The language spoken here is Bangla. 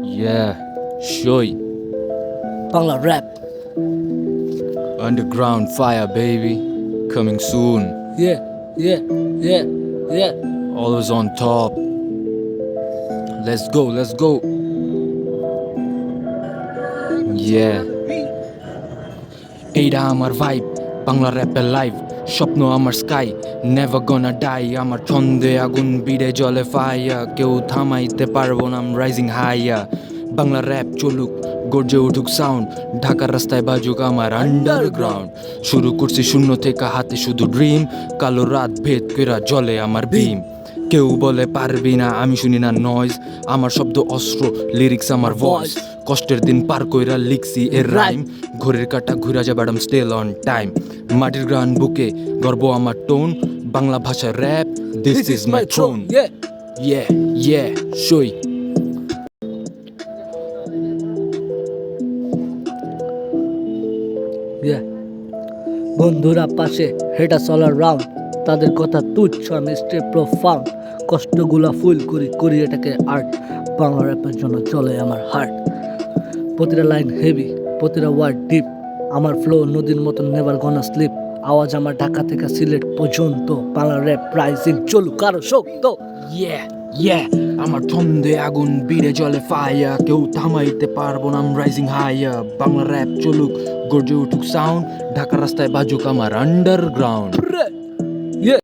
Yeah, Shoy. Bangla rap Underground fire, baby. Coming soon. ইয়ে ইয়ে ইয়ে ইয়ে Always on top. Let's go, let's go. Yeah. এইটা আমার ভাইব, বাংলা র্যাপের লাইভ, স্বপ্ন আমার স্কাই, নেভার গনা ডাই। আমার ছন্দে আগুন বিড়ে জলে ফাইয়া, কেউ থামাইতে পারবো না, রাইজিং হাইয়া। বাংলা র্যাপ চলুক, গর্জে উঠুক সাউন্ড, ঢাকার রাস্তায় বাজুক আমার আন্ডারগ্রাউন্ড। শুরু করছি শূন্য থেকে, হাতে শুধু ড্রিম, কালো রাত ভেদ কইরা জলে আমার বিম। কেউ বলে পারবি না, আমি শুনি না নয়েজ, আমার শব্দ অস্ত্র, লিরিক্স আমার ভয়েস। কষ্টের দিন পার কইরা লিখছি এর রাইম, ঘড়ির কাটা ঘুরা যাবে ম্যাডাম স্টিল অন টাইম। মাটির গ্রান বুকে গর্ব আমার টোন, বাংলা ভাষায় rap, this is my throne. Yeah yeah ইয়ে সই। ইয়ে বন্ধুরা পাশে হেটা চলার রাউন্ড, তাদের কথা তুচ্ছ, আমি স্টে প্রোফাউন্ড। কষ্টগুলা ফুল করি এটাকে আর্ট, বাংলা র্যাপের জন্য চলে আমার হার্ট। প্রতিটা লাইন হেভি, প্রতিটা ওয়ার্ড ডিপ, আমার ফ্লো নদীর মতন নেভার গনা স্লিপ। আওয়াজ আমার ঢাকা থেকে সিলেট পর্যন্ত, বাংলা র্যাপ প্রাইজিং চলুক আরো শক্ত। ইয়ে ইয়ে আমার ছন্দে আগুন বিড়ে জলে ফাইয়া, কেউ থামাইতে পারবো না, রাইজিং হাইয়া। বাংলা র্যাপ চলুক, গর্জে উঠুক সাউন্ড, ঢাকার রাস্তায় বাজুক আমার আন্ডারগ্রাউন্ড। ইয়ে